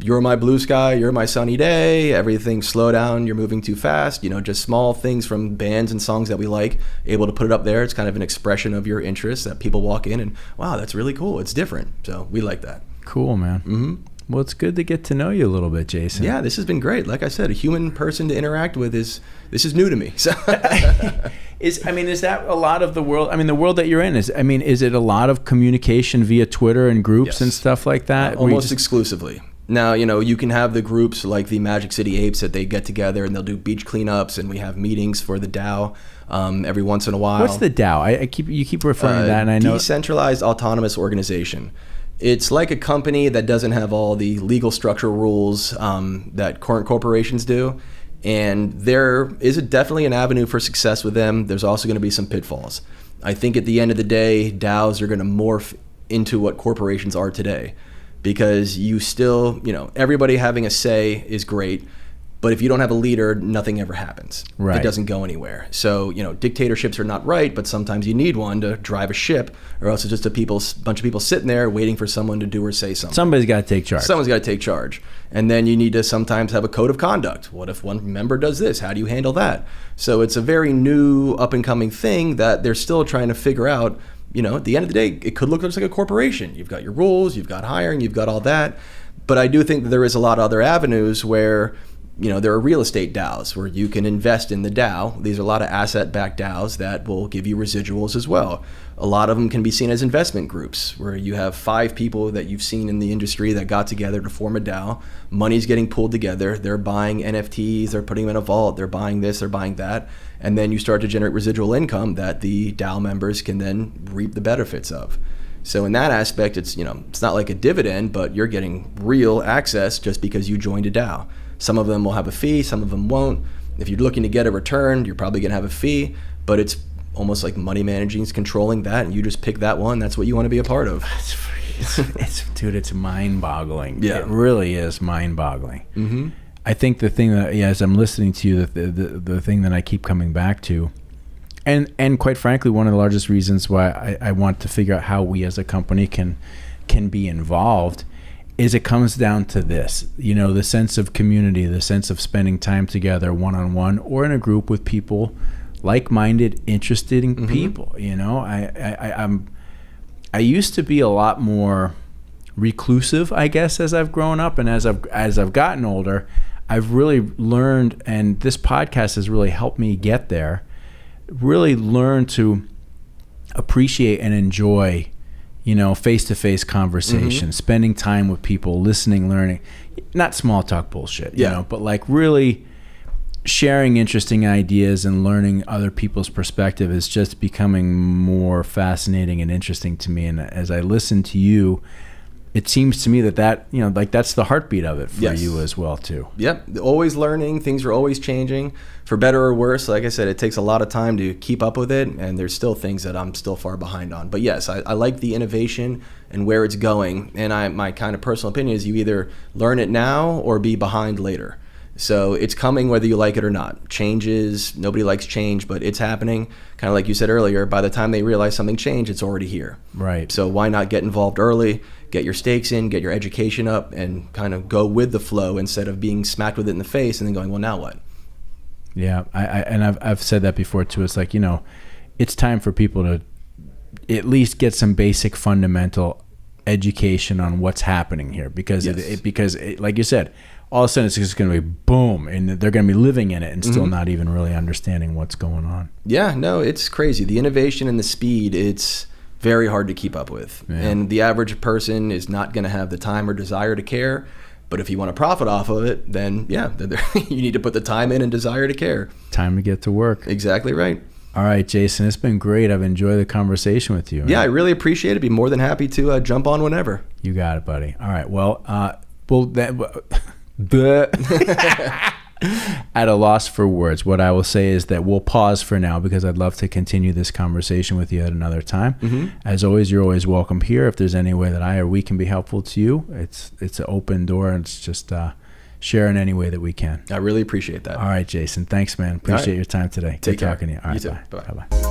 you're my blue sky, you're my sunny day, everything slow down, you're moving too fast, just small things from bands and songs that we like, able to put it up there. It's kind of an expression of your interest that people walk in and, wow, that's really cool. It's different. So we like that. Cool, man. Mm-hmm. Well, it's good to get to know you a little bit, Jason. Yeah, this has been great. Like I said, a human person to interact with this is new to me. So is that a lot of the world? I mean, the world that you're in is it a lot of communication via Twitter and groups and stuff like that? Almost exclusively. Now, you can have the groups like the Magic City Apes that they get together and they'll do beach cleanups, and we have meetings for the DAO every once in a while. What's the DAO? You keep referring to that, and I know Decentralized Autonomous Organization. It's like a company that doesn't have all the legal structural rules that current corporations do, and there is definitely an avenue for success with them. There's also going to be some pitfalls. I think at the end of the day, DAOs are going to morph into what corporations are today. Because you still, everybody having a say is great, but if you don't have a leader, nothing ever happens. Right. It doesn't go anywhere. So, dictatorships are not right, but sometimes you need one to drive a ship, or else it's just a bunch of people sitting there waiting for someone to do or say something. Somebody's got to take charge. Someone's got to take charge. And then you need to sometimes have a code of conduct. What if one member does this? How do you handle that? So it's a very new, up-and-coming thing that they're still trying to figure out. At the end of the day, it could look just like a corporation. You've got your rules, you've got hiring, you've got all that. But I do think that there is a lot of other avenues where, there are real estate DAOs where you can invest in the DAO. These are a lot of asset-backed DAOs that will give you residuals as well. A lot of them can be seen as investment groups where you have 5 people that you've seen in the industry that got together to form a DAO. Money's getting pulled together. They're buying NFTs, they're putting them in a vault, they're buying this, they're buying that. And then you start to generate residual income that the DAO members can then reap the benefits of. So in that aspect, it's not like a dividend, but you're getting real access just because you joined a DAO. Some of them will have a fee, some of them won't. If you're looking to get a return, you're probably going to have a fee, but it's almost like money managing is controlling that, and you just pick that one. That's what you want to be a part of. Dude, it's mind-boggling. Yeah. It really is mind-boggling. I think the thing that, as I'm listening to you, the thing that I keep coming back to, and quite frankly, one of the largest reasons why I want to figure out how we as a company can be involved is it comes down to this, the sense of community, the sense of spending time together one-on-one or in a group with people, like-minded, interested in people. I used to be a lot more reclusive, I guess, as I've grown up, and as I've gotten older, I've really learned, and this podcast has really helped me get there, really learn to appreciate and enjoy face-to-face conversation, spending time with people, listening, learning, not small talk bullshit, but like really sharing interesting ideas and learning other people's perspective is just becoming more fascinating and interesting to me. And as I listen to you, it seems to me that that's the heartbeat of it for you as well too. Yep. Always learning. Things are always changing for better or worse. Like I said, it takes a lot of time to keep up with it, and there's still things that I'm still far behind on. But yes, I like the innovation and where it's going. And my kind of personal opinion is you either learn it now or be behind later. So it's coming whether you like it or not. Changes, nobody likes change, but it's happening. Kind of like you said earlier, by the time they realize something changed, it's already here. Right. So why not get involved early, get your stakes in, get your education up, and kind of go with the flow instead of being smacked with it in the face and then going, well, now what? Yeah, I've said that before too. It's like, it's time for people to at least get some basic fundamental education on what's happening here, because like you said, all of a sudden it's just going to be boom, and they're going to be living in it and still not even really understanding what's going on. Yeah, no, it's crazy. The innovation and the speed, it's very hard to keep up with. Yeah. And the average person is not going to have the time or desire to care. But if you want to profit off of it, then you need to put the time in and desire to care. Time to get to work. Exactly right. All right, Jason, it's been great. I've enjoyed the conversation with you. Yeah, I really appreciate it. Be more than happy to jump on whenever. You got it, buddy. All right, well, at a loss for words. What I will say is that we'll pause for now because I'd love to continue this conversation with you at another time. As always, you're always welcome here. If there's any way that I or we can be helpful to you, it's an open door, and it's just share in any way that we can. I really appreciate that. All right, Jason. Thanks, man. Appreciate your time today. Take Good care. talking to you. All right, you too. bye. Bye. Bye-bye.